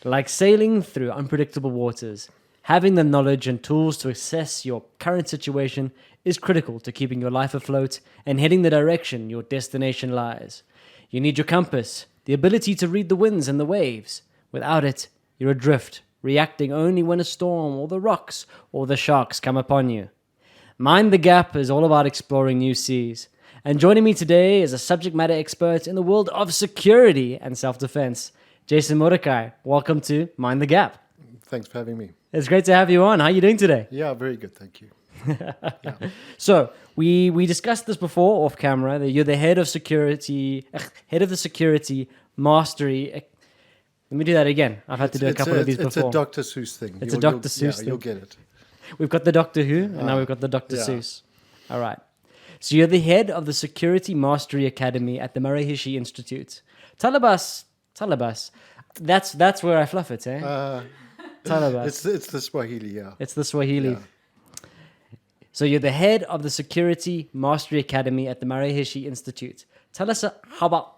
Like sailing through unpredictable waters, having the knowledge and tools to assess your current situation is critical to keeping your life afloat and heading the direction your destination lies. You need your compass, the ability to read the winds and the waves. Without it, you're adrift, reacting only when a storm or the rocks or the sharks come upon you. Mind the Gap is all about exploring new seas. And joining me today is a subject matter expert in the world of security and self-defense, Jason Mordecai. Welcome to Mind the Gap. Thanks for having me. It's great to have you on. How are you doing today? Yeah, very good, thank you. So we discussed this before off camera. That you're the head of the security mastery. Let me do that again. I've had to do a couple of these before. It's a Dr. Seuss thing. It's a Dr. Seuss thing. You'll get it. We've got the Doctor Who, and now we've got the Dr. Seuss. All right. So you're the head of the Security Mastery Academy at the Maharishi Institute. Talabas. That's where I fluff it, eh? Talabas. It's the Swahili, yeah. It's the Swahili. Yeah. So you're the head of the Security Mastery Academy at the Maharishi Institute. Tell us how about...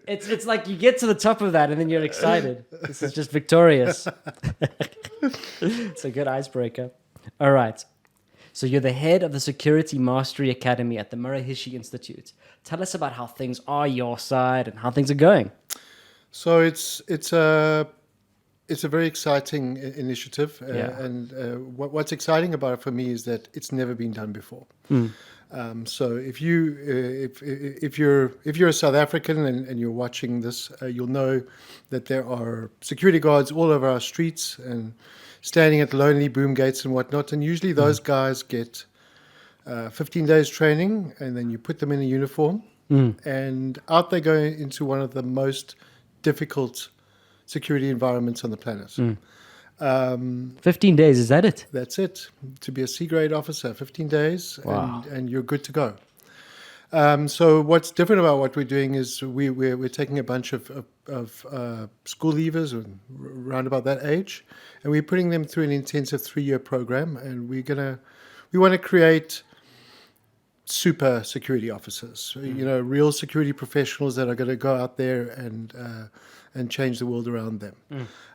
It's like you get to the top of that and then you're excited. This is just victorious. It's a good icebreaker. All right. So you're the head of the Security Mastery Academy at the Maharishi Institute. Tell us about how things are your side and how things are going. So it's a very exciting initiative, and what's exciting about it for me is that it's never been done before. So if you're a South African and you're watching this, you'll know that there are security guards all over our streets and standing at lonely boom gates and whatnot. And usually those guys get 15 days training, and then you put them in a uniform, and out they go into one of the most difficult security environments on the planet. 15 days, is that it? That's it. To be a C-grade officer, 15 days, Wow. and you're good to go. So what's different about what we're doing is we're taking a bunch of school leavers around about that age, and we're putting them through an intensive 3-year program, and we want to create super security officers, real security professionals that are going to go out there and change the world around them.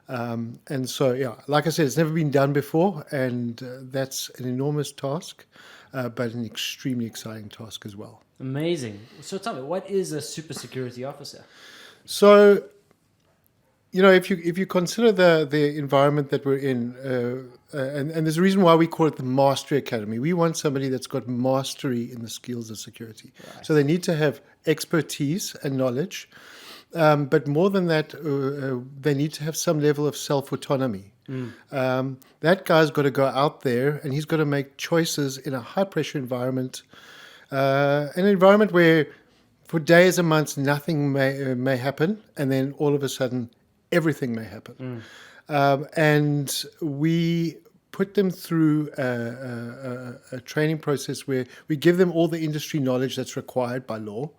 And so, like I said, it's never been done before, and that's an enormous task, but an extremely exciting task as well. Amazing. So tell me, what is a super security officer? So, if you consider the environment that we're in, and there's a reason why we call it the Mastery Academy. We want somebody that's got mastery in the skills of security. Right. So they need to have expertise and knowledge, but more than that, they need to have some level of self-autonomy. That guy's got to go out there and he's got to make choices in a high-pressure environment, an environment where for days and months nothing may happen, and then all of a sudden everything may happen. And we put them through a training process where we give them all the industry knowledge that's required by law,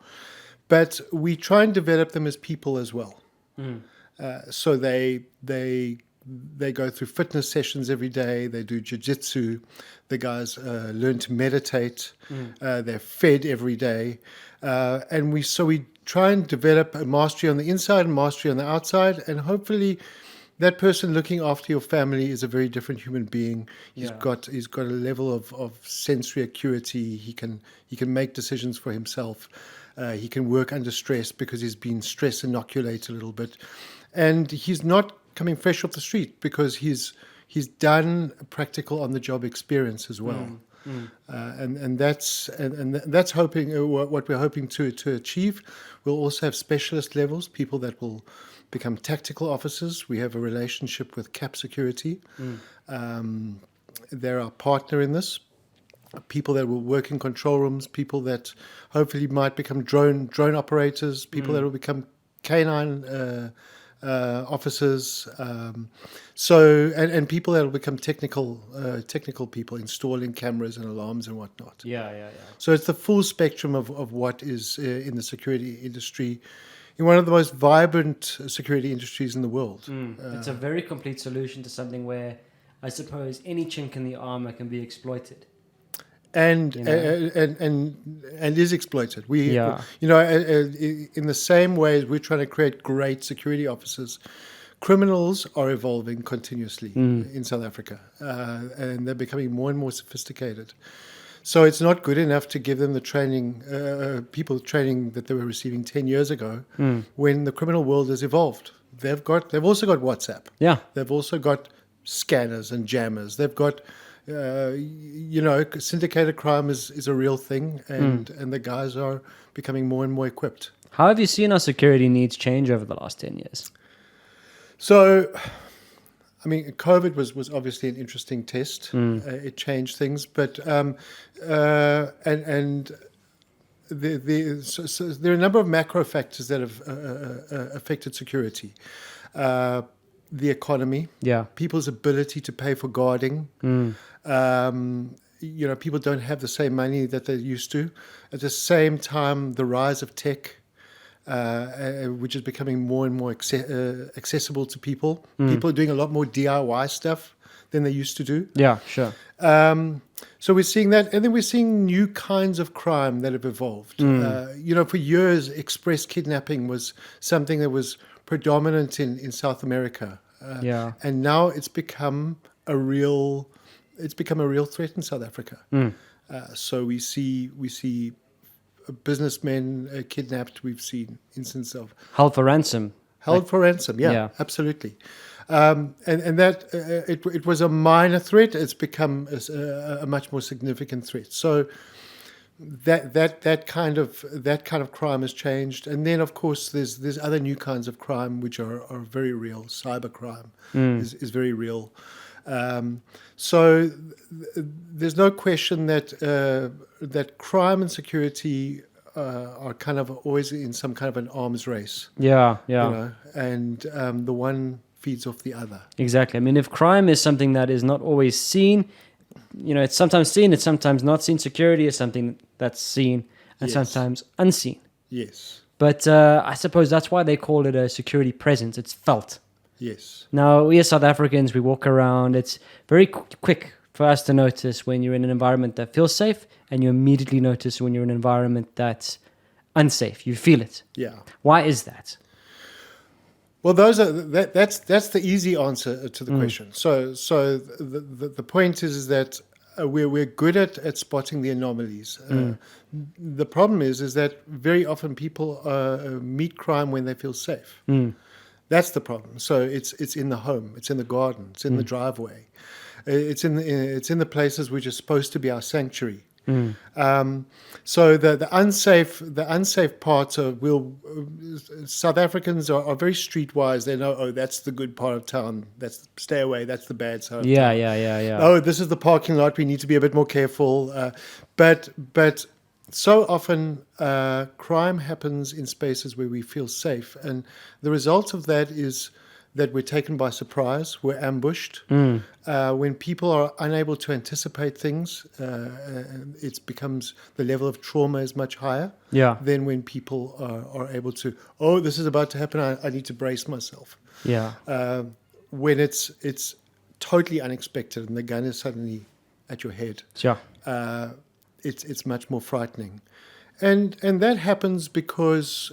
but we try and develop them as people as well. So they go through fitness sessions every day. They do jiu-jitsu. The guys learn to meditate. They're fed every day. And we try and develop a mastery on the inside and mastery on the outside. And hopefully that person looking after your family is a very different human being. He's got a level of sensory acuity. He can make decisions for himself. He can work under stress because he's been stress inoculated a little bit. And he's not coming fresh off the street because he's done practical on the job experience as well. And that's hoping what we're hoping to achieve. We'll also have specialist levels, people that will become tactical officers. We have a relationship with CAP Security. They're our partner in this. People that will work in control rooms, people that hopefully might become drone operators, people that will become canine officers, and people that will become technical people, installing cameras and alarms and whatnot. So it's the full spectrum of what is in the security industry, in one of the most vibrant security industries in the world. It's a very complete solution to something where I suppose any chink in the armor can be exploited. and You know? and is exploited. Yeah. In the same way as we're trying to create great security officers, criminals are evolving continuously in South Africa, and they're becoming more and more sophisticated. So it's not good enough to give them the training, people training that they were receiving 10 years ago, when the criminal world has evolved. They've also got WhatsApp. Yeah. They've also got scanners and jammers. They've got, syndicated crime is a real thing, and the guys are becoming more and more equipped. How have you seen our security needs change over the last 10 years? So, I mean, COVID was obviously an interesting test. It changed things, but so there are a number of macro factors that have affected security. The economy, Yeah. people's ability to pay for guarding. People don't have the same money that they used to. At the same time, the rise of tech, which is becoming more and more accessible to people. People are doing a lot more DIY stuff than they used to do. Yeah, sure. So we're seeing that, and then we're seeing new kinds of crime that have evolved. For years, express kidnapping was something that was predominant in South America, Yeah. and now it's become a real threat in South Africa. So we see businessmen kidnapped. We've seen instances of Held for ransom. held for ransom. Yeah, Yeah. absolutely. And that it was a minor threat. It's become a much more significant threat. So that kind of crime has changed. And then of course there's other new kinds of crime which are very real. Cyber crime is very real. So there's no question that crime and security are kind of always in some kind of an arms race. Yeah, yeah. And the one feeds off the other. Exactly. I mean, if crime is something that is not always seen, it's sometimes seen, it's sometimes not seen. Security is something that's seen and Yes. sometimes unseen. Yes, But I suppose that's why they call it a security presence. It's felt. yes, Now, we as South Africans, we walk around. It's very quick for us to notice when you're in an environment that feels safe, and you immediately notice when you're in an environment that's unsafe. You feel it. yeah. Why is that? Well, that's the easy answer to the question. So the point is that we're good at spotting the anomalies. The problem is that very often people meet crime when they feel safe. That's the problem. So it's in the home, it's in the garden, it's in the driveway, it's in the places which are supposed to be our sanctuary. So the unsafe parts are South Africans are very streetwise. They know, that's the good part of town. Stay away. That's the bad side. Yeah, yeah. Oh, this is the parking lot. We need to be a bit more careful. But so often crime happens in spaces where we feel safe, and the result of that is that we're taken by surprise, we're ambushed. When people are unable to anticipate things, it becomes, the level of trauma is much higher than when people are able to, this is about to happen, I need to brace myself. Yeah. When it's totally unexpected and the gun is suddenly at your head, Sure. it's much more frightening. And that happens because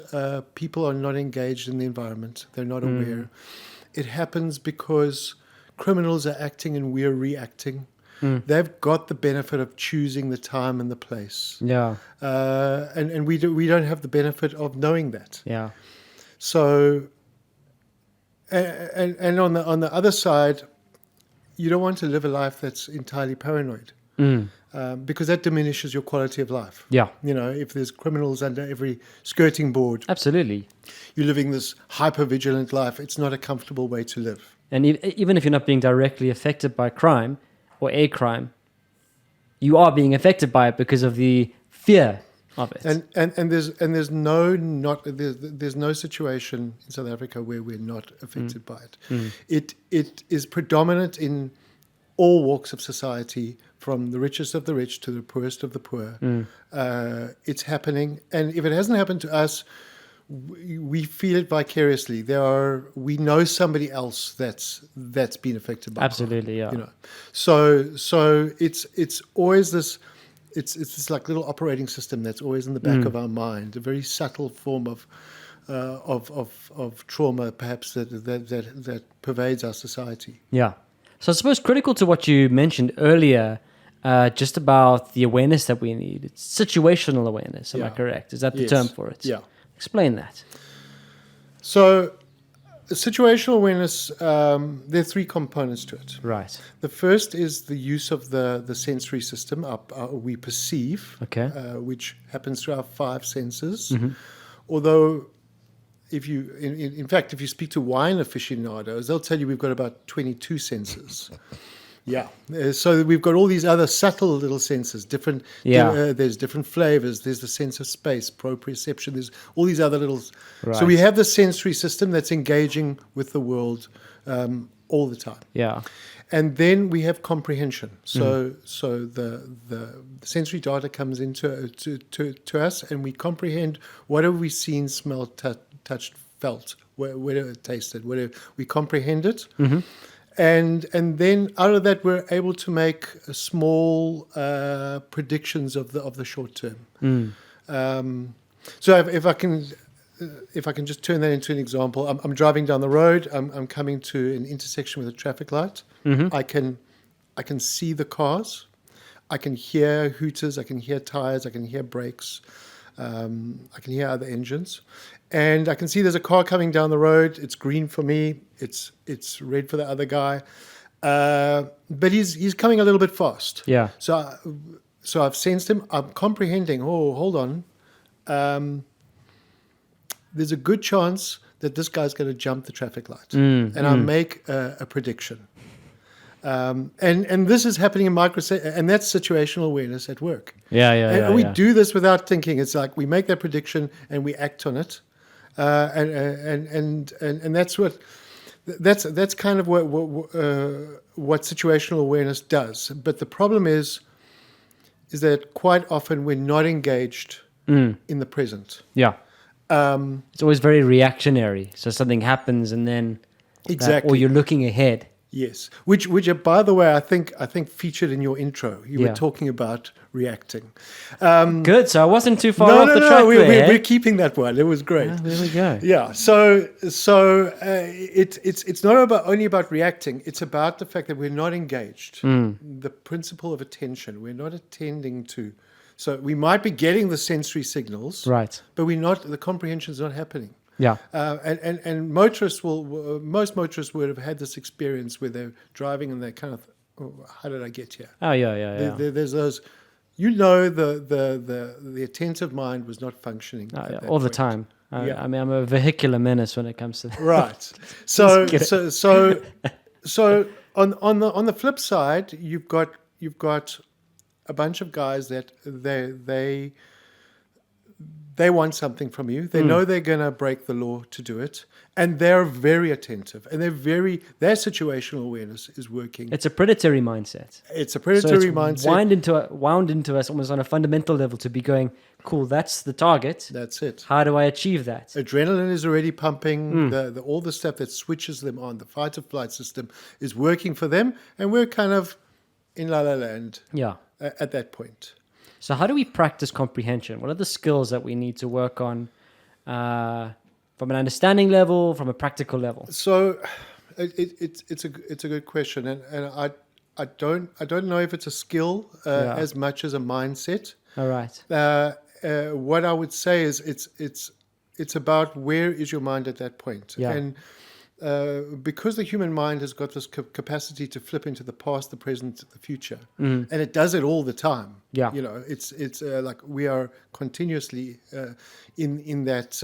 people are not engaged in the environment. They're not aware. It happens because criminals are acting and we're reacting. They've got the benefit of choosing the time and the place. Yeah. And we don't have the benefit of knowing that. Yeah. So, and on the other side, you don't want to live a life that's entirely paranoid. Because that diminishes your quality of life. Yeah. If there's criminals under every skirting board, Absolutely. you're living this hyper-vigilant life. It's not a comfortable way to live. And even if you're not being directly affected by crime or a crime, you are being affected by it because of the fear of it. And there's no situation in South Africa where we're not affected by it. It is predominant in all walks of society, from the richest of the rich to the poorest of the poor. It's happening, and if it hasn't happened to us, we feel it vicariously. We know somebody else that's been affected by Absolutely, crime, yeah. So it's always this it's this like little operating system that's always in the back of our mind, a very subtle form of trauma, perhaps that pervades our society. Yeah. So I suppose critical to what you mentioned earlier, just about the awareness that we need. It's situational awareness. Am I correct? Is that the Yes. term for it? Yeah. Explain that. So, situational awareness, there are three components to it. Right. The first is the use of the sensory system we perceive, Okay. which happens through our five senses. Although, in fact, if you speak to wine aficionados, they'll tell you we've got about 22 senses. Yeah. So we've got all these other subtle little senses, different. Yeah. There's different flavors. There's the sense of space, proprioception. There's all these other little. Right. So we have the sensory system that's engaging with the world all the time. Yeah. And then we have comprehension. So the sensory data comes into to us, and we comprehend what have we seen, smelled, touched, felt, whatever tasted, whatever. We comprehend it. And then out of that, we're able to make small predictions of the short term. So if I can just turn that into an example, I'm driving down the road. I'm coming to an intersection with a traffic light. I can see the cars. I can hear hooters. I can hear tires. I can hear brakes. I can hear other engines. And I can see there's a car coming down the road. It's green for me. It's red for the other guy. But he's coming a little bit fast. Yeah. So I've sensed him. I'm comprehending. Oh, hold on. There's a good chance that this guy's going to jump the traffic light. And I make a prediction. And this is happening in and that's situational awareness at work. And we do this without thinking. It's like we make that prediction and we act on it. And that's kind of what situational awareness does. But the problem is that quite often we're not engaged in the present. Yeah. It's always very reactionary. So something happens and then exactly, or you're looking ahead. Yes, which by the way, I think featured in your intro. You were Yeah. talking about reacting. Good. So I wasn't too far off the track No, there. we're keeping that one. It was great. Ah, there we go. Yeah. So it's not only about reacting. It's about the fact that we're not engaged. The principle of attention. We're not attending to. So we might be getting the sensory signals, Right. but we're not. The comprehension is not happening. Yeah. And motorists most motorists would have had this experience where they're driving and they kind of, oh, how did I get here? Oh, yeah. There's those, the attentive mind was not functioning Oh, at yeah. that All the point. time. Yeah. I mean, I'm a vehicular menace when it comes to that. Right. So on the flip side, you've got a bunch of guys that they want something from you. They know they're going to break the law to do it. And they're very attentive. And their situational awareness is working. It's a predatory mindset. It's a predatory mindset. Wound into us almost on a fundamental level to be going, cool, that's the target. That's it. How do I achieve that? Adrenaline is already pumping. All the stuff that switches them on, the fight or flight system, is working for them. And we're kind of in la la land Yeah. at that point. So how do we practice comprehension? What are the skills that we need to work on from an understanding level, from a practical level? So it's a good question, and I don't know if it's a skill as much as a mindset. All right. What I would say is it's about where is your mind at that point. Yeah. And because the human mind has got this capacity to flip into the past, the present, the future, and it does it all the time. Yeah. It's like we are continuously in that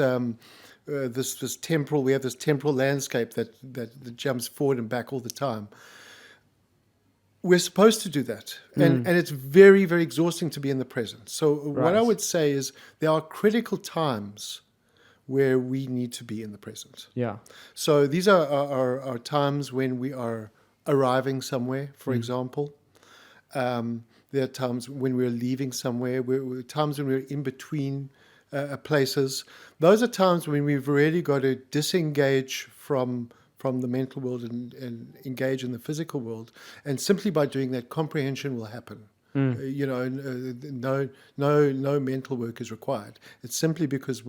this temporal. We have this temporal landscape that jumps forward and back all the time. We're supposed to do that, and it's very, very exhausting to be in the present. So what I would say is there are critical times where we need to be in the present. Yeah. So these are times when we are arriving somewhere, for example. There are times when we're leaving somewhere, times when we're in between places. Those are times when we've really got to disengage from the mental world and engage in the physical world. And simply by doing that, comprehension will happen. No mental work is required. It's simply because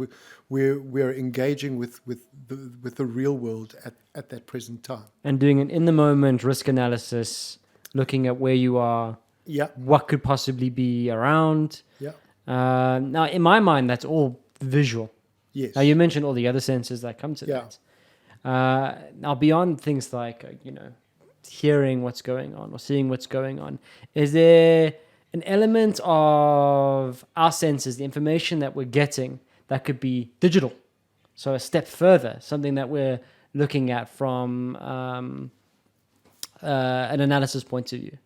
we're engaging with the real world at that present time. And doing an in the moment risk analysis, looking at where you are, Yeah, what could possibly be around. yeah, Now, in my mind, that's all visual. yes, Now, you mentioned all the other senses that come to yeah. that. Now, beyond things like, hearing what's going on or seeing what's going on, is there an element of our senses, the information that we're getting, that could be digital? So a step further, something that we're looking at from an analysis point of view.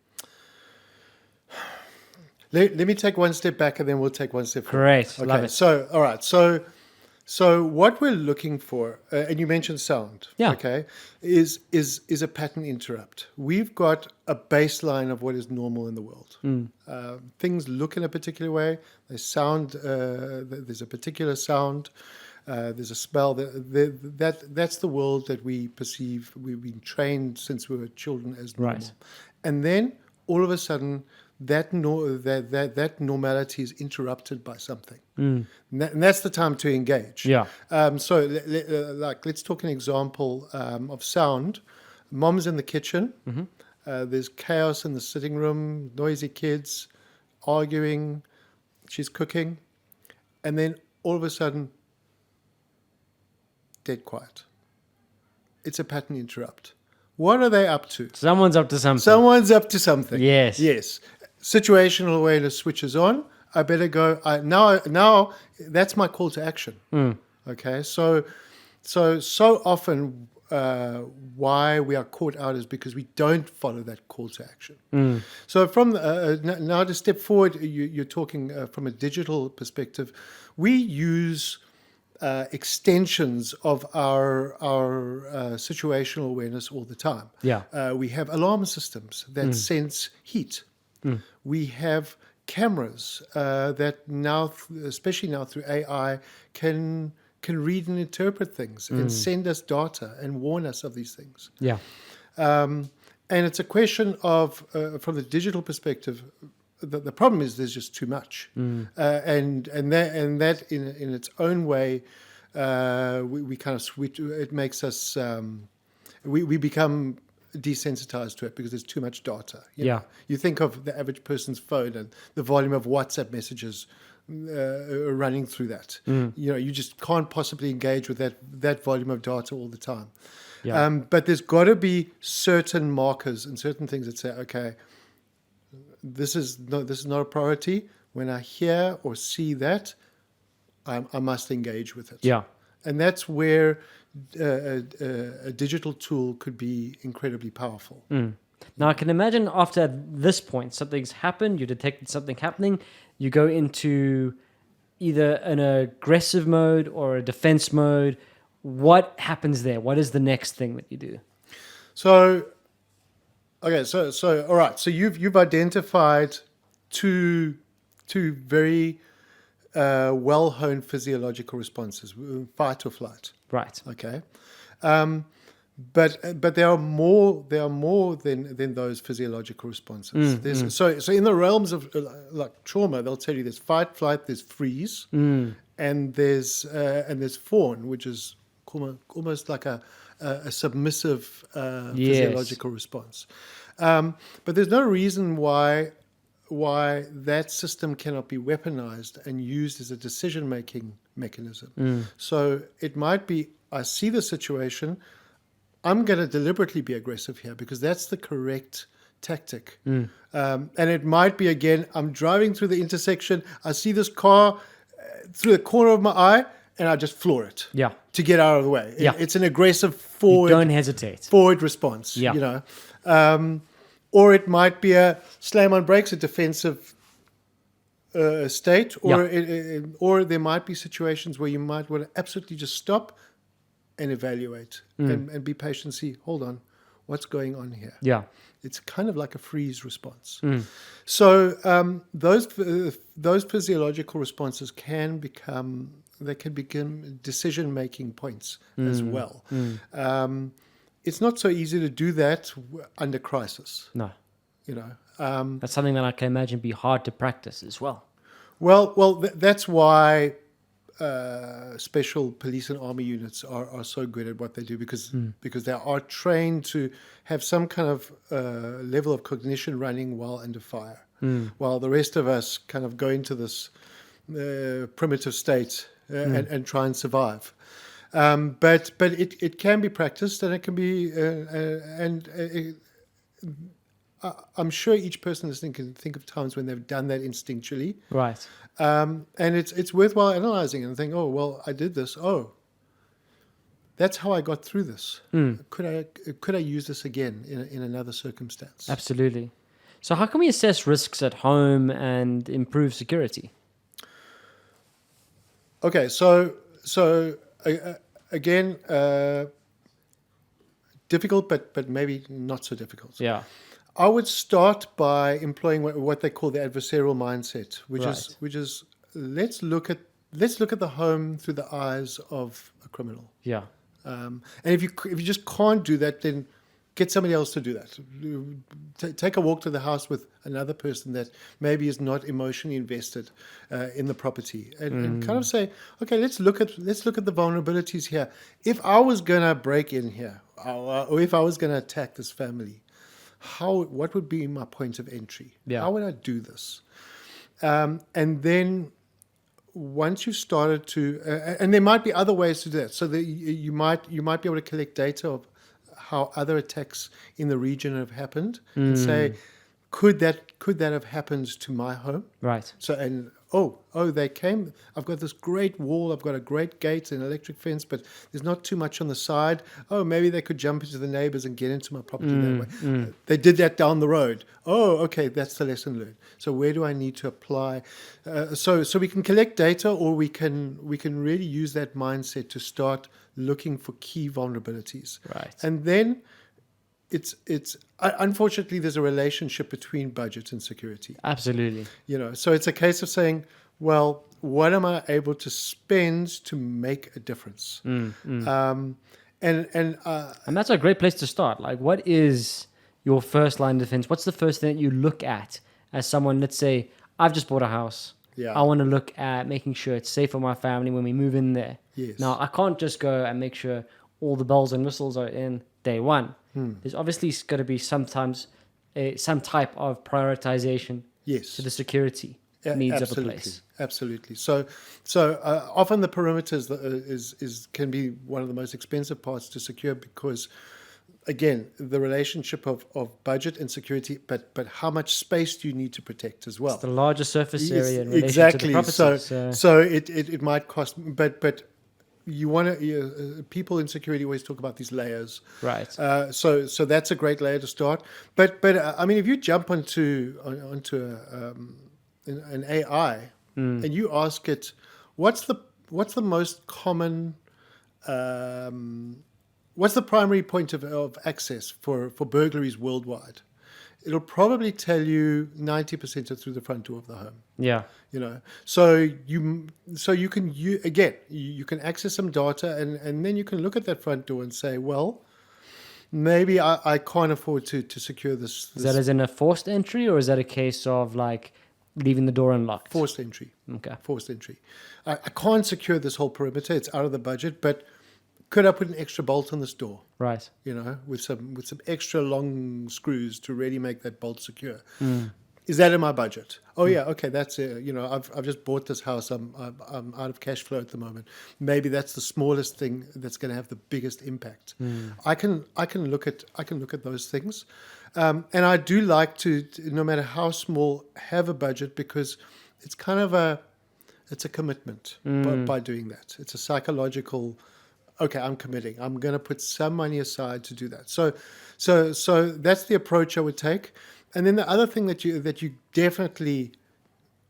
Let me take one step back and then we'll take one step forward. Great, Okay, love it. so, all right. So what we're looking for, and you mentioned sound, Yeah. okay, is a pattern interrupt. We've got a baseline of what is normal in the world. Things look in a particular way. They sound. There's a particular sound. There's a smell. That's the world that we perceive. We've been trained since we were children as normal. Right. And then all of a sudden, that normality is interrupted by something. And that's the time to engage. Yeah. So let's talk an example of sound. Mom's in the kitchen. There's chaos in the sitting room, noisy kids arguing. She's cooking. And then all of a sudden, dead quiet. It's a pattern interrupt. What are they up to? Someone's up to something. Someone's up to something. Yes. Yes. Situational awareness switches on. I better go. Now that's my call to action. Okay. So often why we are caught out is because we don't follow that call to action. So from now to step forward, you're talking from a digital perspective. We use extensions of our situational awareness all the time. Yeah. We have alarm systems that sense heat. We have cameras that now, especially now through AI, can read and interpret things and send us data and warn us of these things. Yeah. And it's a question of, from the digital perspective, the problem is there's just too much, and that in its own way, we kind of switch. It makes us we become desensitized to it because there's too much data. You think of the average person's phone and the volume of WhatsApp messages running through that. You just can't possibly engage with that volume of data all the time. Yeah. But there's got to be certain markers and certain things that say, okay, this is not a priority. When I hear or see that, I must engage with it. Yeah. And that's where a digital tool could be incredibly powerful. Now, I can imagine after this point, something's happened, you detected something happening, you go into either an aggressive mode or a defense mode. What happens there? What is the next thing that you do? So, okay, so all right. So you've identified two very well-honed physiological responses: fight or flight. Right. Okay, but there are more than those physiological responses. So in the realms of like trauma, they'll tell you there's fight, flight, there's freeze, and there's fawn, which is almost like a submissive physiological response. But there's no reason why that system cannot be weaponized and used as a decision-making mechanism. So it might be, I see the situation, I'm going to deliberately be aggressive here because that's the correct tactic. And it might be, again, I'm driving through the intersection, I see this car through the corner of my eye, and I just floor it. Yeah. To get out of the way. Yeah. It's an aggressive forward. You don't hesitate. Forward response. Yeah. Or it might be a slam on brakes, a defensive state, or or there might be situations where you might want to absolutely just stop and evaluate and be patient. See, hold on, what's going on here? Yeah. It's kind of like a freeze response. So those physiological responses can become decision-making points as well. It's not so easy to do that under crisis. No. That's something that I can imagine be hard to practice as well. That's why special police and army units are so good at what they do, because they are trained to have some kind of level of cognition running while under fire, while the rest of us kind of go into this primitive state and try and survive. But it can be practiced, and it can be I'm sure each person listening can think of times when they've done that instinctually. Right. And it's worthwhile analyzing and think, oh, well, I did this. Oh, that's how I got through this. Could I use this again in another circumstance? Absolutely. So how can we assess risks at home and improve security? Okay, so again, difficult, but maybe not so difficult. Yeah. I would start by employing what they call the adversarial mindset, which is let's look at the home through the eyes of a criminal. Yeah. And if you just can't do that, then get somebody else to do that. Take a walk to the house with another person that maybe is not emotionally invested in the property, and kind of say, okay, let's look at the vulnerabilities here. If I was gonna break in here, or if I was gonna attack this family, what would be my point of entry? Yeah. How would I do this? And then once you've started to, and there might be other ways to do that. So that you might be able to collect data of how other attacks in the region have happened, and say, could that have happened to my home? Right. So they came. I've got this great wall. I've got a great gate and electric fence, but there's not too much on the side. Oh, maybe they could jump into the neighbors and get into my property that way. They did that down the road. Oh, okay, that's the lesson learned. So where do I need to apply? So we can collect data, or we can really use that mindset to start looking for key vulnerabilities. Right. And then it's unfortunately there's a relationship between budget and security. Absolutely. So it's a case of saying, well, what am I able to spend to make a difference? And that's a great place to start. Like, what is your first line of defense? What's the first thing that you look at as someone? Let's say I've just bought a house. Yeah. I want to look at making sure it's safe for my family when we move in there. Yes. Now, I can't just go and make sure all the bells and whistles are in day one. There's obviously got to be some type of prioritization Yes. to the security needs of a place. Absolutely. So often the perimeters can be one of the most expensive parts to secure, because, again, the relationship of budget and security, but how much space do you need to protect as well? It's the larger surface area in relation exactly. to the property. So it might cost, but you want to. People in security always talk about these layers, right? So that's a great layer to start. But I mean, if you jump onto an AI and you ask it, what's the most common, what's the primary point of access for burglaries worldwide? It'll probably tell you 90% are through the front door of the home. Yeah. So you can access some data, and then you can look at that front door and say, well, maybe I can't afford to secure this. Is that as in a forced entry, or is that a case of like leaving the door unlocked? Forced entry. Okay. Forced entry. I can't secure this whole perimeter. It's out of the budget, but could I put an extra bolt on this door? Right. With some extra long screws to really make that bolt secure. Is that in my budget? Oh yeah, okay, that's it. I've just bought this house. I'm out of cash flow at the moment. Maybe that's the smallest thing that's going to have the biggest impact. I can look at those things, and I do like to, no matter how small, have a budget, because it's kind of it's a commitment by doing that. It's a psychological. Okay, I'm committing. I'm going to put some money aside to do that. So that's the approach I would take. And then the other thing that you definitely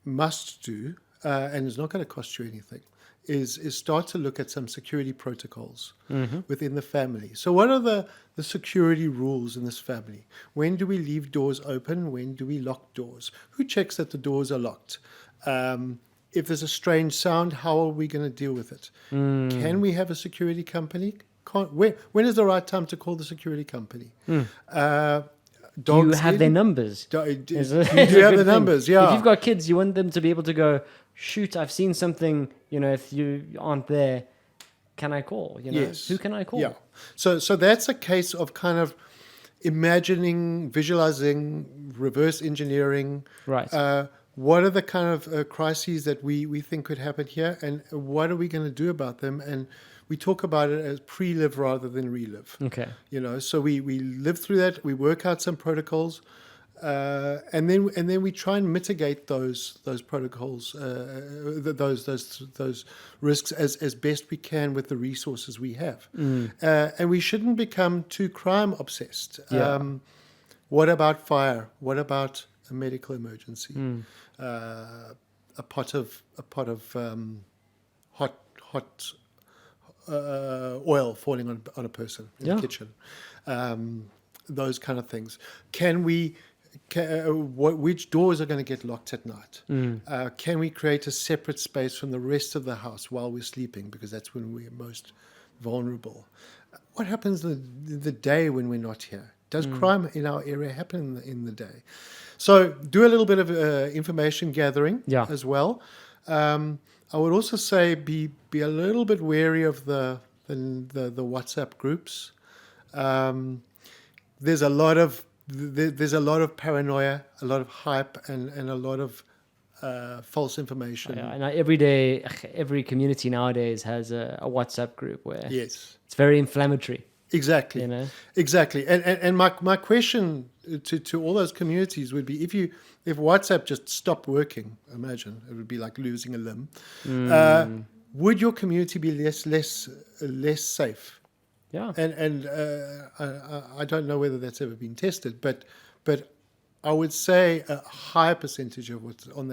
must do, and it's not going to cost you anything, is start to look at some security protocols within the family. So what are the security rules in this family? When do we leave doors open? When do we lock doors? Who checks that the doors are locked? If there's a strange sound, how are we going to deal with it? Can we have a security company? When is the right time to call the security company? Do you dogs have in. their numbers? Do Is you is do a have good the thing. numbers? Yeah. If you've got kids, you want them to be able to go, shoot, I've seen something, if you aren't there, can I call? Yes. Who can I call? Yeah. So that's a case of kind of imagining, visualizing, reverse engineering. Right. What are the kind of crises that we think could happen here, and what are we going to do about them? And we talk about it as pre-live rather than relive. Okay. So we live through that. We work out some protocols, and then we try and mitigate those protocols, those risks as best we can with the resources we have. And we shouldn't become too crime obsessed. Yeah. What about fire? What about a medical emergency? A pot of hot oil falling on a person in the kitchen. Those kind of things. Which doors are going to get locked at night? Can we create a separate space from the rest of the house while we're sleeping? Because that's when we're most vulnerable. What happens in the day when we're not here? Does crime in our area happen in the day? So do a little bit of information gathering as well. I would also say be a little bit wary of the WhatsApp groups. There's a lot of paranoia, a lot of hype, and a lot of false information. Yeah, and every community nowadays has a WhatsApp group where Yes, it's very inflammatory. exactly. Exactly. And my question to all those communities would be, if WhatsApp just stopped working, imagine it would be like losing a limb. Would your community be less safe? Yeah. And I don't know whether that's ever been tested, but I would say a higher percentage of what's on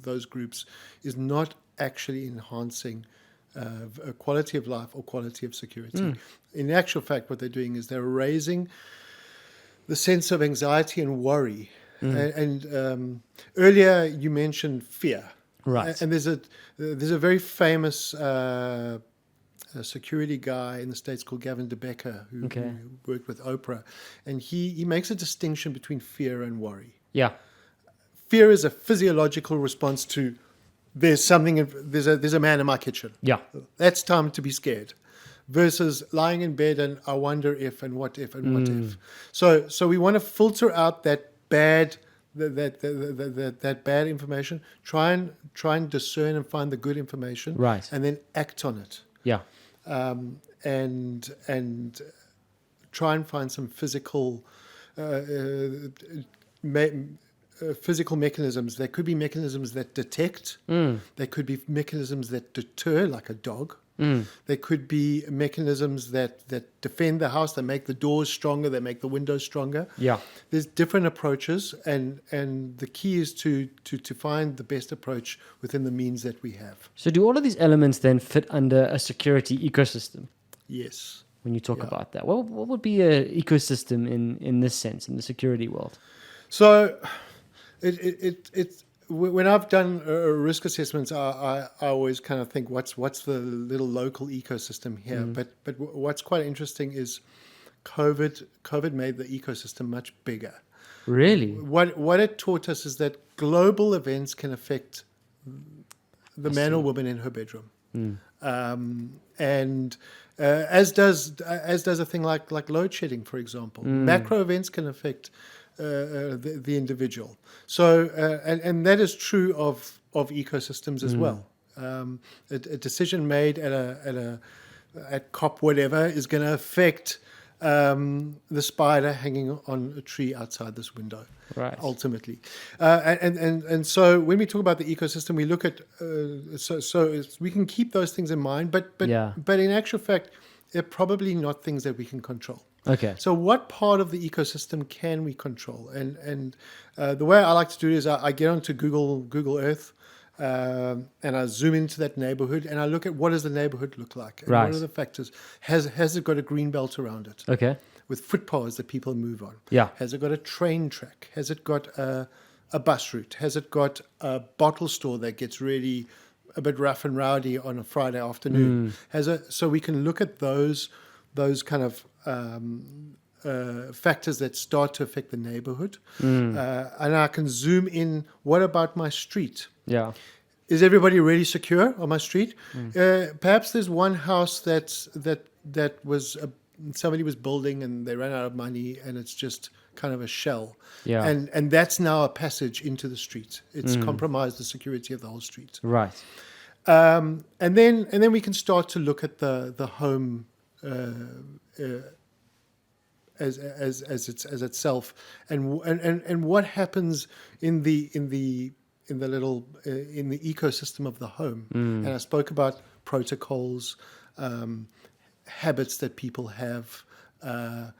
those groups is not actually enhancing quality of life or quality of security. In actual fact, what they're doing is they're raising the sense of anxiety and worry. And earlier you mentioned fear, Right? And there's a very famous security guy in the States called Gavin DeBecker who worked with Oprah, and he makes a distinction between fear and worry. Yeah. Fear is a physiological response to there's a man in my kitchen. Yeah. That's time to be scared. Versus lying in bed and I wonder if and what if and what if. So we want to filter out that bad that bad information. Try and discern and find the good information. Right. And then act on it. Yeah. And try and find some physical mechanisms. There could be mechanisms that detect. There could be mechanisms that deter, like a dog. There could be mechanisms that defend the house, that make the doors stronger, that make the windows stronger. Yeah. There's different approaches, and the key is to find the best approach within the means that we have. So do all of these elements then fit under a security ecosystem? Yes. When you talk about that, what would be an ecosystem in this sense, in the security world? So it's when I've done risk assessments, I always kind of think what's the little local ecosystem here. But what's quite interesting is COVID made the ecosystem much bigger. Really? What it taught us is that global events can affect the man or woman in her bedroom, and as does a thing like load shedding, for example. Macro events can affect the individual. So and that is true of ecosystems as well. A decision made at COP whatever is going to affect the spider hanging on a tree outside this window. Right. Ultimately, and so when we talk about the ecosystem, we look at so we can keep those things in mind, but in actual fact, they're probably not things that we can control. Okay. So what part of the ecosystem can we control? And the way I like to do it is I get onto Google Earth and I zoom into that neighborhood and I look at what does the neighborhood look like? And what are the factors? Has it got a green belt around it? Okay. With footpaths that people move on? Yeah. Has it got a train track? Has it got a bus route? Has it got a bottle store that gets really a bit rough and rowdy on a Friday afternoon? So we can look at those kind of factors that start to affect the neighborhood. And I can zoom in. What about my street? Yeah. Is everybody really secure on my street? Perhaps there's one house that was somebody was building and they ran out of money and it's just kind of a shell. Yeah. And that's now a passage into the street. It's compromised the security of the whole street. Right. And then we can start to look at the home as itself, and what happens in the ecosystem of the home. And I spoke about protocols, habits that people have. A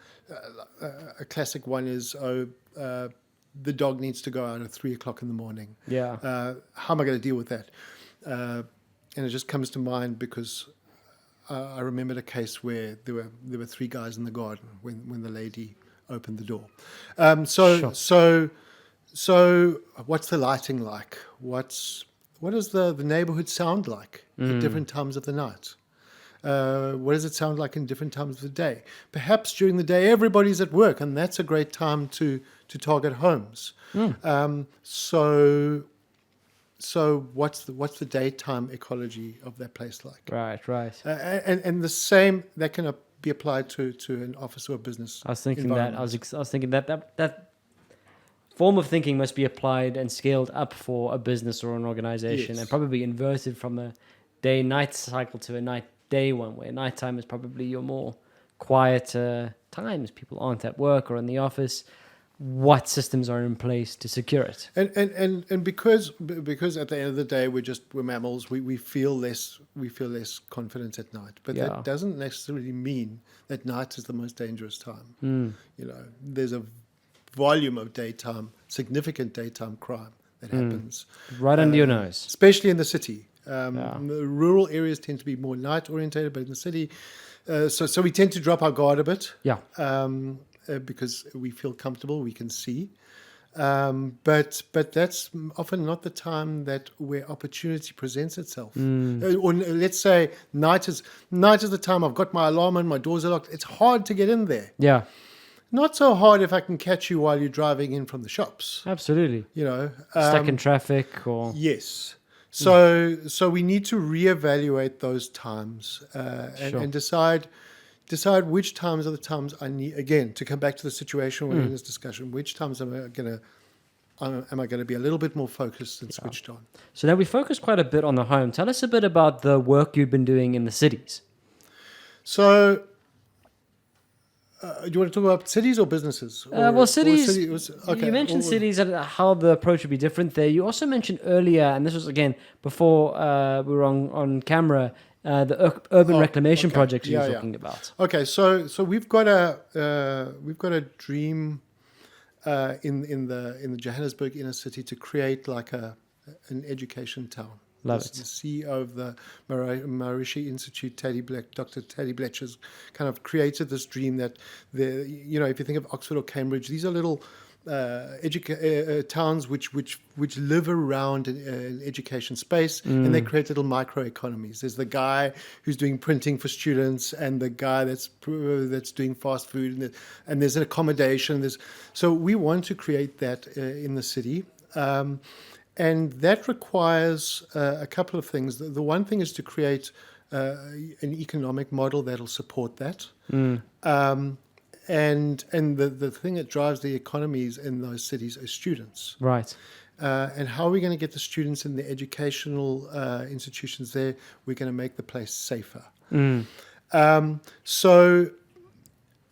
classic one is the dog needs to go out at 3:00 in the morning. Yeah. How am I going to deal with that? And it just comes to mind because I remembered a case where there were 3 guys in the garden when the lady opened the door. Sure. So what's the lighting like? What does the neighborhood sound like at different times of the night? What does it sound like in different times of the day? Perhaps during the day everybody's at work, and that's a great time to target homes. So what's the daytime ecology of that place like? Right. And the same that can be applied to an office or a business. I was thinking that. I was thinking that form of thinking must be applied and scaled up for a business or an organization, Yes. and probably inverted from a day-night cycle to a night-day one, where nighttime is probably your more quieter times. People aren't at work or in the office. What systems are in place to secure it? And because at the end of the day we're mammals, we feel less confident at night. But that doesn't necessarily mean that night is the most dangerous time. There's a volume of significant daytime crime that happens right under your nose, especially in the city. The rural areas tend to be more night orientated, but in the city, so we tend to drop our guard a bit. Yeah. Because we feel comfortable, we can see, but that's often not the time where opportunity presents itself. Or let's say night is the time I've got my alarm on, my doors are locked. It's hard to get in there. Yeah. Not so hard if I can catch you while you're driving in from the shops. Absolutely. Stuck in traffic or yes. So we need to reevaluate those times and decide which times are the times I need, again, to come back to the situation we're in this discussion, which times am I going to be a little bit more focused and switched on. So now we focus quite a bit on the home. Tell us a bit about the work you've been doing in the cities. So do you want to talk about cities or businesnes? Cities. Okay. You mentioned cities and how the approach would be different there. You also mentioned earlier, and this was again before we were on camera, the urban reclamation projects you were talking about. Okay, so we've got a dream in the Johannesburg inner city to create like an education town. Love it. The CEO of the Maharishi Institute, Dr. Teddy Bletch, has kind of created this dream that if you think of Oxford or Cambridge, these are little towns which live around an education space, and they create little microeconomies. There's the guy who's doing printing for students, and the guy that's doing fast food, and there's an accommodation. So we want to create that in the city. And that requires a couple of things. The one thing is to create an economic model that'll support that. And the thing that drives the economies in those cities is students. Right. And how are we going to get the students in the educational institutions there? We're going to make the place safer. So,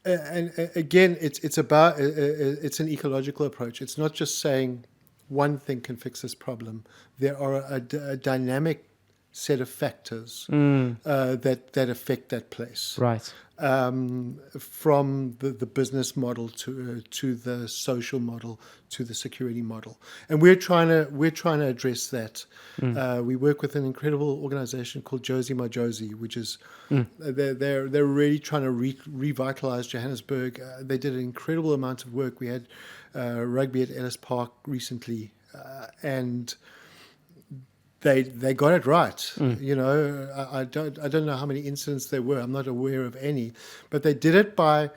and again, it's an ecological approach. It's not just saying one thing can fix this problem. There are a dynamic set of factors that affect that place. Right. From the business model to the social model to the security model, and we're trying to address that. We work with an incredible organization called Josie My Josie, which is they're really trying to revitalize Johannesburg. They did an incredible amount of work. We had rugby at Ellis Park recently, and they got it right. I don't know how many incidents there were. I'm not aware of any, but they did it by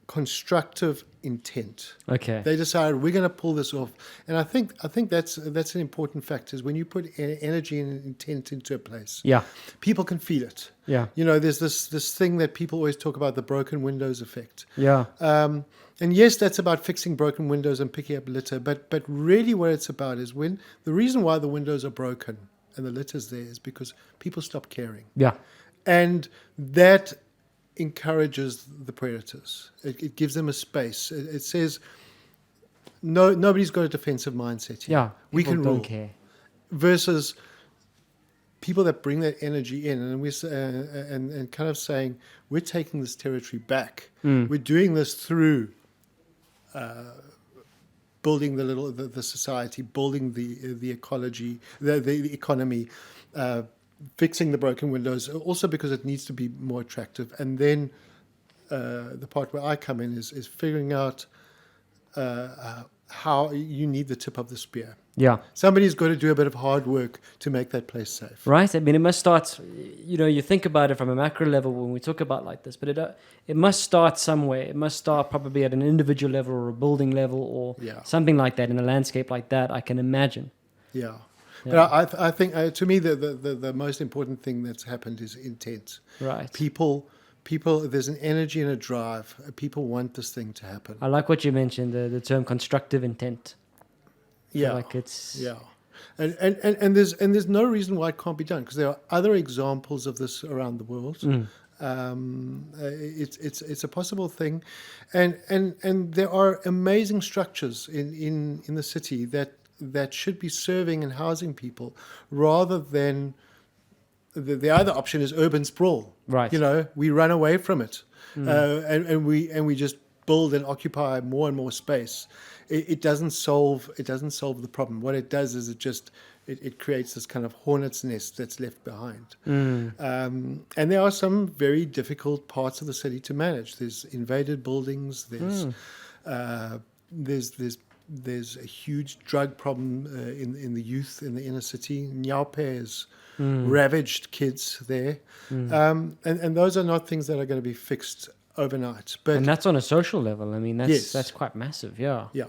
constructive intent. Okay. They decided we're going to pull this off, and I think that's an important factor. Is when you put energy and intent into a place, Yeah. people can feel it. Yeah. You know, there's this thing that people always talk about, the broken windows effect. Yeah. And yes, that's about fixing broken windows and picking up litter. But really, what it's about is when the reason why the windows are broken and the litter's there is because people stop caring, Yeah. and that encourages the predators. It gives them a space. It says nobody's got a defensive mindset here. Yeah. We People can don't rule. care. Versus people that bring that energy in, and and kind of saying we're taking this territory back. We're doing this through building the society, building the ecology, the economy, fixing the broken windows. Also because it needs to be more attractive. And then the part where I come in is figuring out how you need the tip of the spear. Yeah. Somebody's got to do a bit of hard work to make that place safe. Right. I mean, it must start. You think about it from a macro level when we talk about like this, but it must start somewhere. It must start probably at an individual level or a building level or something like that in a landscape like that. I can imagine. Yeah. But I think to me the most important thing that's happened is intent. Right. People. There's an energy and a drive. People want this thing to happen. I like what you mentioned, the term constructive intent. Yeah. Like it's and there's no reason why it can't be done, because there are other examples of this around the world. It's a possible thing, and there are amazing structures in the city that should be serving and housing people rather than the other option is urban sprawl. Right. We run away from it, and we just build and occupy more and more space. It doesn't solve the problem. What it does is it creates this kind of hornet's nest that's left behind. And there are some very difficult parts of the city to manage. There's invaded buildings. There's a huge drug problem in the youth in the inner city. Nyaupe has ravaged kids there, and those are not things that are going to be fixed overnight. And that's on a social level. I mean, that's quite massive. Yeah. Yeah,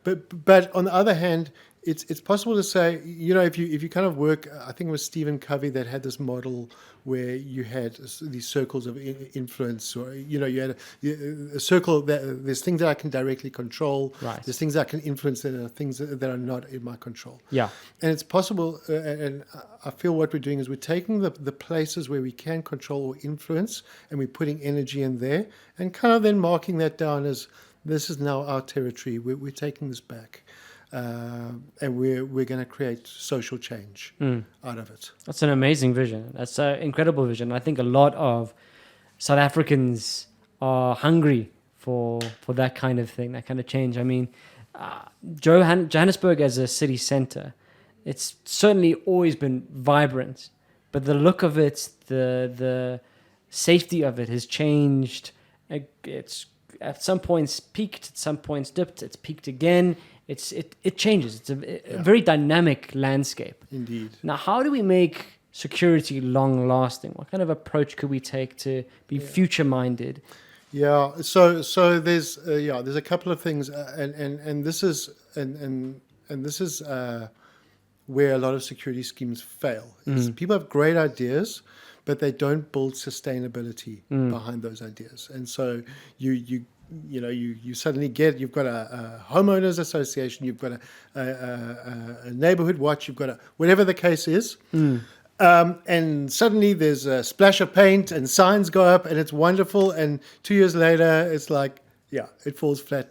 but on the other hand, it's possible to say, if you kind of work, I think it was Stephen Covey that had this model where you had these circles of influence, or you had a circle that there's things that I can directly control. Right. There's things that I can influence, that are things that are not in my control. Yeah. And it's possible, and I feel what we're doing is we're taking the places where we can control or influence, and we're putting energy in there, and kind of then marking that down as this is now our territory. We're taking this back. And we're going to create social change out of it. That's an amazing vision. That's an incredible vision. I think a lot of South Africans are hungry for that kind of thing, that kind of change. I mean, Johannesburg as a city center, it's certainly always been vibrant, but the look of it, the safety of it has changed. It's at some points peaked, at some points dipped, it's peaked again. It changes. It's a very dynamic landscape. Indeed. Now, how do we make security long lasting? What kind of approach could we take to be future minded? Yeah. So there's a couple of things, and this is where a lot of security schemes fail. Is people have great ideas, but they don't build sustainability behind those ideas, and so you suddenly you've got a homeowners association, you've got a neighborhood watch, you've got whatever the case is, and suddenly there's a splash of paint and signs go up and it's wonderful, and 2 years later it's like it falls flat.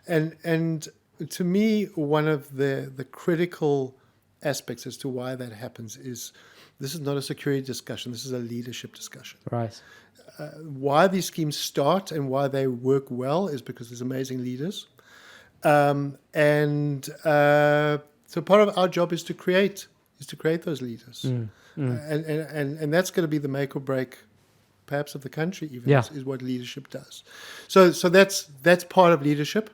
And to me, one of the critical aspects as to why that happens is this is not a security discussion, this is a leadership discussion. Right. Why these schemes start and why they work well is because there's amazing leaders. So part of our job is to create those leaders. And that's going to be the make or break perhaps of the country even, is what leadership does. So that's part of leadership.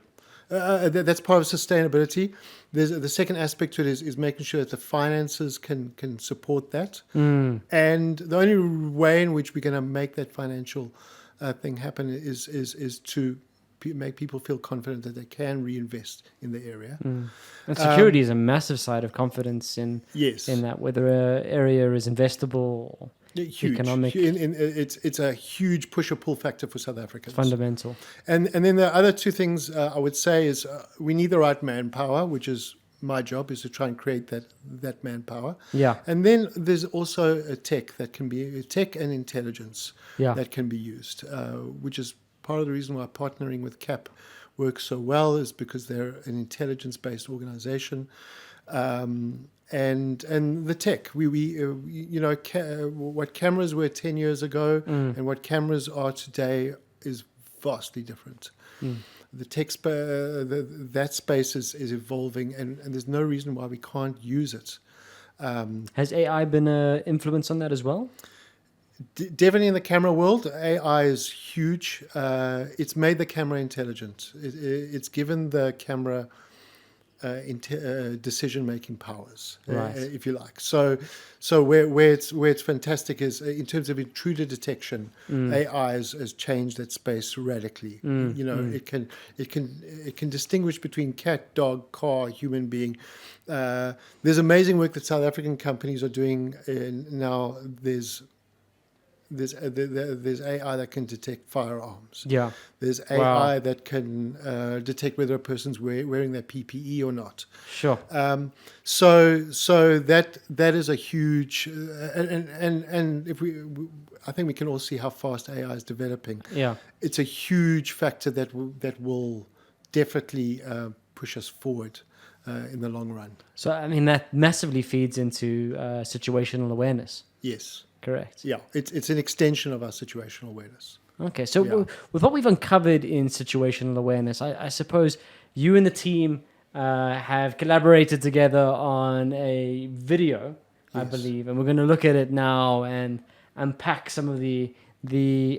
That's part of sustainability. There's the second aspect to it is making sure that the finances can support that. And the only way in which we're going to make that financial thing happen is to make people feel confident that they can reinvest in the area. And security is a massive side of confidence Yes. in that, whether an area is investable or Yeah, huge. economic. It's a huge push or pull factor for South Africans. Fundamental. And then the other two things I would say is we need the right manpower, which is my job, is to try and create that manpower. Yeah. And then there's also a tech and intelligence Yeah. that can be used, which is part of the reason why partnering with CAP works so well, is because they're an intelligence-based organization. And the tech, what cameras were 10 years ago and what cameras are today is vastly different. The tech that space is evolving, and there's no reason why we can't use it. Has AI been an influence on that as well? Definitely in the camera world, AI is huge. It's made the camera intelligent. It's given the camera decision-making powers, Right. if you like. So where it's fantastic is in terms of intruder detection, AI has changed that space radically. It can distinguish between cat, dog, car, human being. There's amazing work that South African companies are doing now. There's AI that can detect firearms. Yeah. There's AI that can detect whether a person's wearing their PPE or not. Sure. So that is a huge and if I think we can all see how fast AI is developing. Yeah. It's a huge factor that will definitely push us forward in the long run. So, I mean, that massively feeds into situational awareness. Yes. Correct. Yeah. It's an extension of our situational awareness. Okay, so Yeah. with what we've uncovered in situational awareness, I suppose you and the team have collaborated together on a video, I Yes. believe, and we're going to look at it now and unpack some of the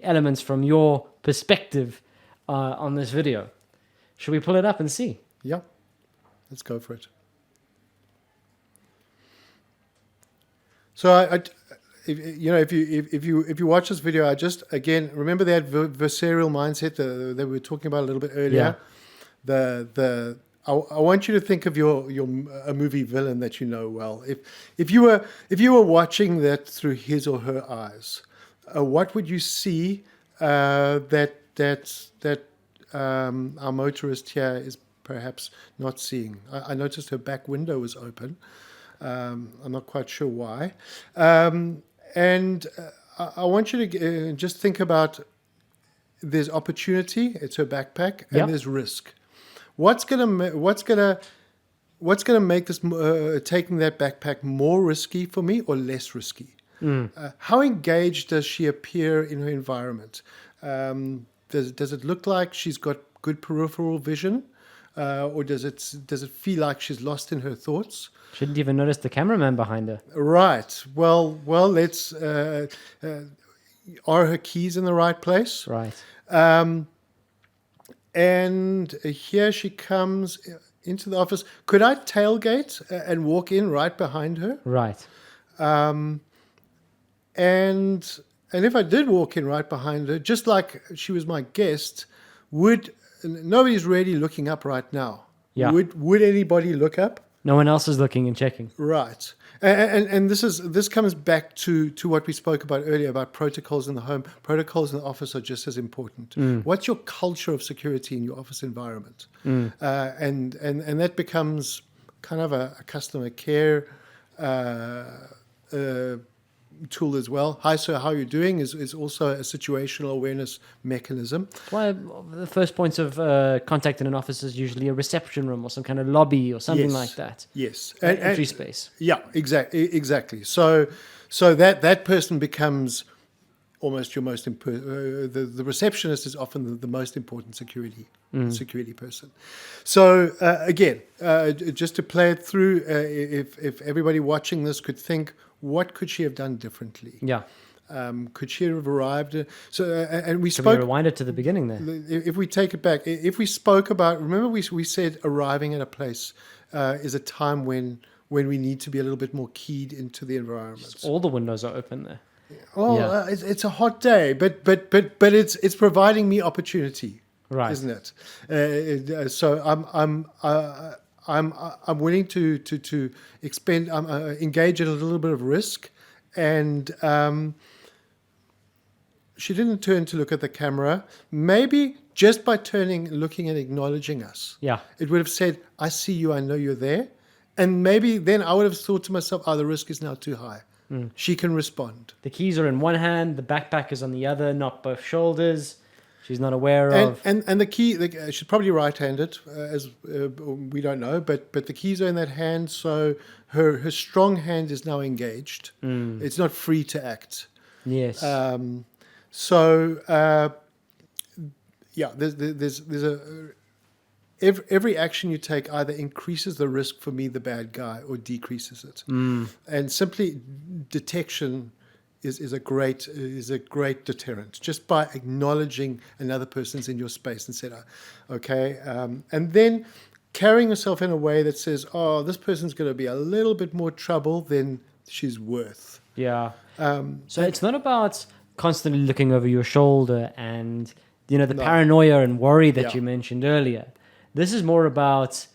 elements from your perspective on this video. Should we pull it up and see? Yeah. Let's go for it. So if you watch this video, I just again remember that adversarial mindset that we were talking about a little bit earlier. Yeah. I want you to think of a movie villain that you know well. If you were watching that through his or her eyes, what would you see that our motorist here is perhaps not seeing? I noticed her back window was open. I'm not quite sure why. And I want you to just think about, there's opportunity, it's her backpack, and Yep. there's risk. What's gonna make this taking that backpack more risky for me or less risky? How engaged does she appear in her environment? Does it look like she's got good peripheral vision, or does it feel like she's lost in her thoughts? Shouldn't even notice the cameraman behind her. Right. Well. Let's. Are her keys in the right place? Right. And here she comes into the office. Could I tailgate and walk in right behind her? Right. And if I did walk in right behind her, just like she was my guest, nobody's really looking up right now. Yeah. Would anybody look up? No one else is looking and checking. Right. And this comes back to what we spoke about earlier about protocols in the home. Protocols in the office are just as important. What's your culture of security in your office environment? And that becomes kind of a customer care tool as well. Hi, sir, how are you doing? Is also a situational awareness mechanism. Well, the first points of contact in an office is usually a reception room or some kind of lobby or something Yes. like that. Yes. An entry space. Yeah, exactly. So that person becomes almost your most the receptionist is often the most important security person. So again, just to play it through, if everybody watching this could think, what could she have done differently? Yeah. Could she have arrived? And we Should we spoke. rewind it to the beginning there? If we take it back, if we spoke about, remember we said arriving at a place is a time when we need to be a little bit more keyed into the environment. All the windows are open there. Well, Yeah. it's a hot day, but it's providing me opportunity. Right. isn't it? So I'm willing to expend engage in a little bit of risk, and she didn't turn to look at the camera. Maybe just by looking and acknowledging us, Yeah. it would have said, "I see you. I know you're there." And maybe then I would have thought to myself, "Oh, the risk is now too high." She can respond. The keys are in one hand, the backpack is on the other, not both shoulders. She's not aware of. And the key, she's probably right-handed, as we don't know, but the keys are in that hand, so her strong hand is now engaged. It's not free to act. Yes. There's every action you take either increases the risk for me, the bad guy, or decreases it. And simply detection is a great deterrent, just by acknowledging another person's in your space and said, okay, and then carrying yourself in a way that says, oh, this person's going to be a little bit more trouble than she's worth. Yeah. So it's not about constantly looking over your shoulder and, the paranoia and worry that you mentioned earlier. This is more about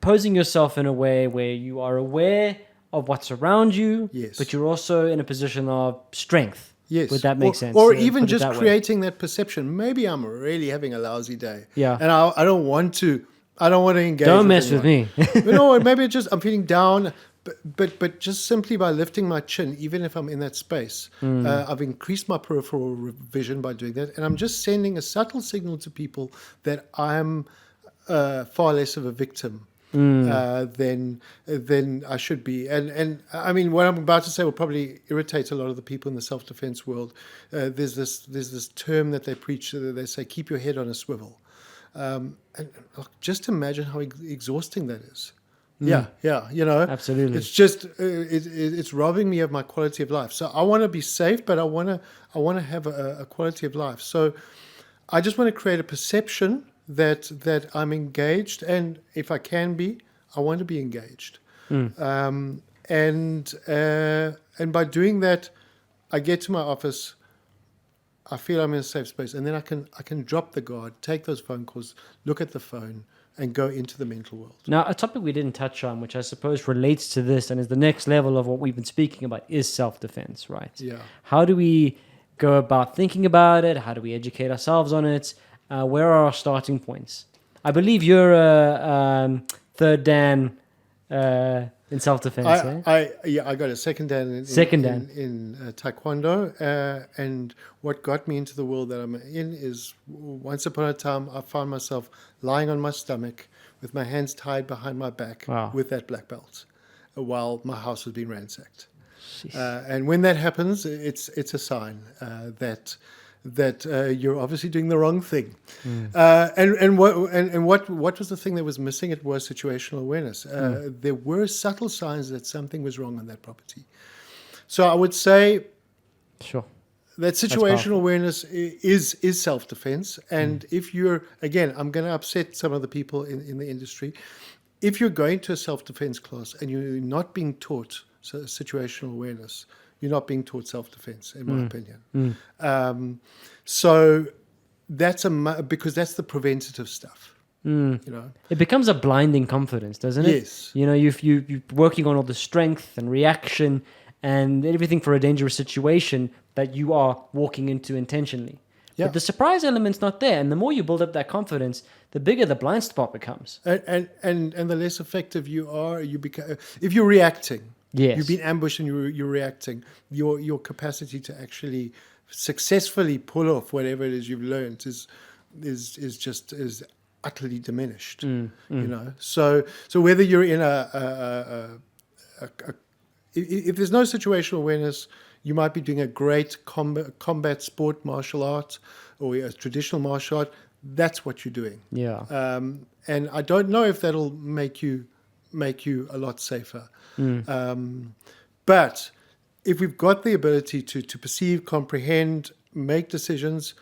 posing yourself in a way where you are aware of what's around you, but you're also in a position of strength. Yes. Would that make sense? Or even just creating that perception. Maybe I'm really having a lousy day. Yeah. And I don't want to engage. Don't mess with me. Maybe it's just I'm feeling down. But just simply by lifting my chin, even if I'm in that space, I've increased my peripheral vision by doing that. And I'm just sending a subtle signal to people that I'm far less of a victim than I should be. And I mean, what I'm about to say will probably irritate a lot of the people in the self-defense world. There's this term that they preach. They say, keep your head on a swivel. And just imagine how exhausting that is. Yeah, Absolutely. It's just it's robbing me of my quality of life. So I want to be safe, but I want to have a quality of life. So I just want to create a perception that I'm engaged, and if I can be, I want to be engaged. And by doing that, I get to my office. I feel I'm in a safe space, and then I can drop the guard, take those phone calls, look at the phone, and go into the mental world. Now, a topic we didn't touch on, which I suppose relates to this and is the next level of what we've been speaking about, is self-defense, right? Yeah. How do we go about thinking about it? How do we educate ourselves on it? Where are our starting points? I believe you're a third Dan in self-defense. I got a second Dan in Taekwondo, and what got me into the world that I'm in is once upon a time I found myself lying on my stomach with my hands tied behind my back with that black belt while my house was being ransacked. And when that happens, it's a sign that you're obviously doing the wrong thing. And what was the thing that was missing? It was situational awareness. There were subtle signs that something was wrong on that property. So I would say, sure, that situational awareness is self-defense. And if you're, again, I'm going to upset some of the people in the industry. If you're going to a self-defense class and you're not being taught situational awareness, you're not being taught self-defense, in my opinion. So that's because that's the preventative stuff. It becomes a blinding confidence, doesn't it? Yes. You're working on all the strength and reaction and everything for a dangerous situation that you are walking into intentionally. Yeah. But the surprise element's not there, and the more you build up that confidence, the bigger the blind spot becomes. And the less effective you are, you become. If you're reacting, you've been ambushed and you're reacting. Your capacity to actually successfully pull off whatever it is you've learned is utterly diminished. So whether you're in if there's no situational awareness, you might be doing a great combat sport, martial art, or a traditional martial art. That's what you're doing. Yeah. And I don't know if that'll make you a lot safer. But if we've got the ability to perceive, comprehend, make decisions,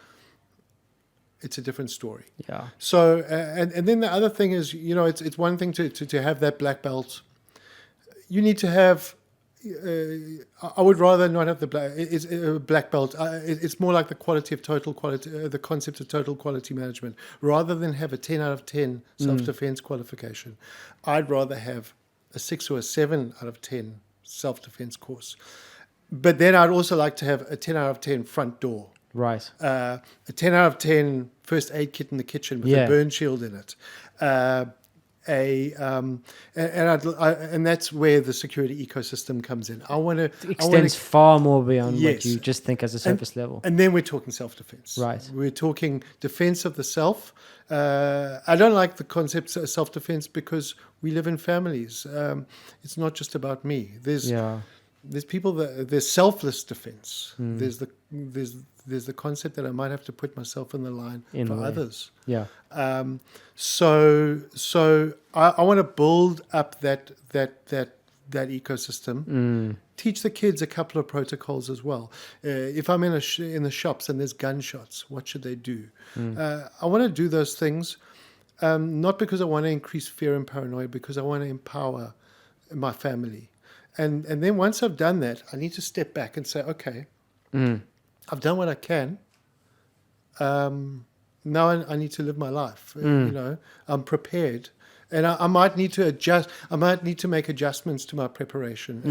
it's a different story. Yeah. So and then the other thing is, it's one thing to have that black belt. You need to have I would rather not have the black belt. It's more like the quality of total quality, the concept of total quality management. Rather than have a 10 out of 10 self-defense qualification, I'd rather have a 6 or a 7 out of 10 self-defense course. But then I'd also like to have a 10 out of 10 front door. Right. A 10 out of 10 first aid kit in the kitchen with a burn shield in it. And that's where the security ecosystem comes in. It extends far more beyond what you just think as a surface level. And then we're talking self-defense. Right. We're talking defense of the self. I don't like the concept of self-defense because we live in families. It's not just about me. There's people there's selfless defense. There's the concept that I might have to put myself in the line for others. Yeah. So I want to build up that ecosystem. Teach the kids a couple of protocols as well. If I'm in the shops and there's gunshots, what should they do? I want to do those things, not because I want to increase fear and paranoia, because I want to empower my family. And then once I've done that, I need to step back and say, okay, I've done what I can. Now I need to live my life. I'm prepared. And I might need to adjust. I might need to make adjustments to my preparation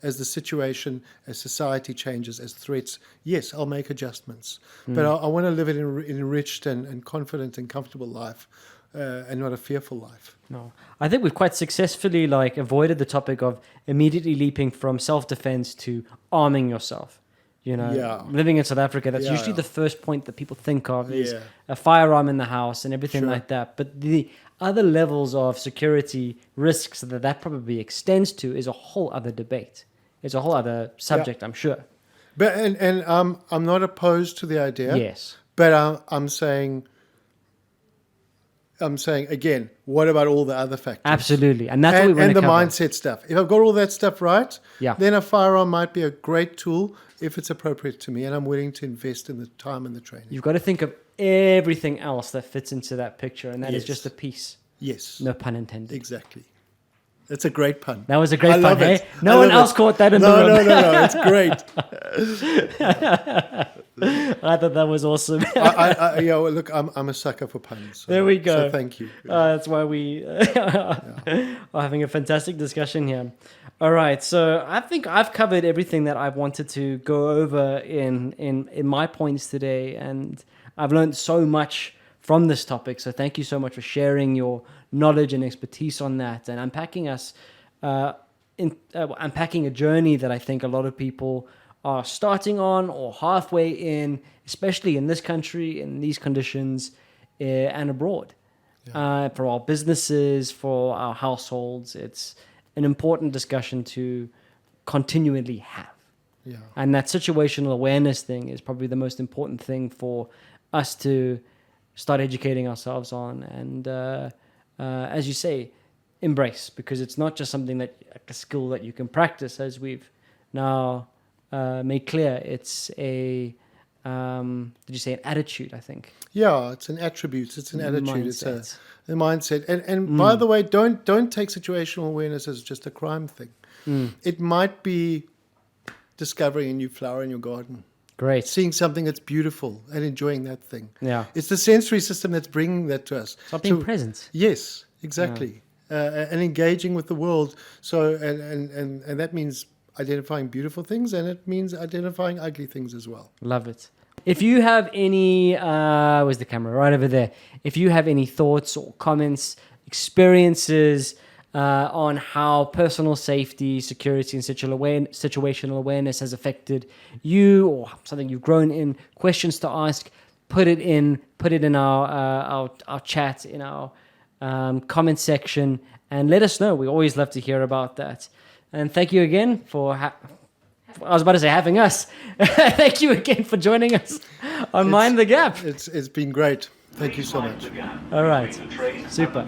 as the situation, as society changes, as threats. Yes, I'll make adjustments. But I want to live an enriched and confident and comfortable life, and not a fearful life. No, I think we've quite successfully avoided the topic of immediately leaping from self-defense to arming yourself. Living in South Africa, that's usually the first point that people think of is a firearm in the house and everything like that. But the other levels of security risks that probably extends to is a whole other debate. It's a whole other subject, I'm sure. But and I'm not opposed to the idea. Yes. But I'm saying again, what about all the other factors? Absolutely, and that's what we want to cover. And the mindset stuff. If I've got all that stuff right, Yeah. then a firearm might be a great tool if it's appropriate to me, and I'm willing to invest in the time and the training. You've got to think of everything else that fits into that picture, and that is Yes. just a piece. Yes. No pun intended. Exactly. That's a great pun. That was a great I pun, love hey? it. No one else caught that in the room. No. It's great. I thought that was awesome. Look, I'm a sucker for puns. There we go. So thank you. That's why we are having a fantastic discussion here. All right, so I think I've covered everything that I've wanted to go over in my points today, and I've learned so much from this topic. So thank you so much for sharing your knowledge and expertise on that, and unpacking unpacking a journey that I think a lot of people are starting on or halfway in, especially in this country, in these conditions, and abroad. For our businesses, for our households, it's an important discussion to continually have. Yeah. And that situational awareness thing is probably the most important thing for us to start educating ourselves on, and as you say, embrace, because it's not just something a skill that you can practice, as we've now made clear. It's did you say an attitude, I think? Yeah, it's an attribute. It's an attitude. Mindset. It's a mindset. And by the way, don't take situational awareness as just a crime thing. It might be discovering a new flower in your garden. Great. Seeing something that's beautiful and enjoying that thing. Yeah. It's the sensory system that's bringing that to us. Stop being present. Yes, exactly. And engaging with the world. So and that means identifying beautiful things, and it means identifying ugly things as well. Love it. If you have any, where's the camera? Right over there. If you have any thoughts or comments, experiences on how personal safety, security, and situational awareness has affected you, or something you've grown in, questions to ask, put it in our chat, in our comment section, and let us know. We always love to hear about that. And thank you again for I was about to say having us. Thank you again for joining us on Mind the Gap. It's been great. Thank you so much. All right. Super.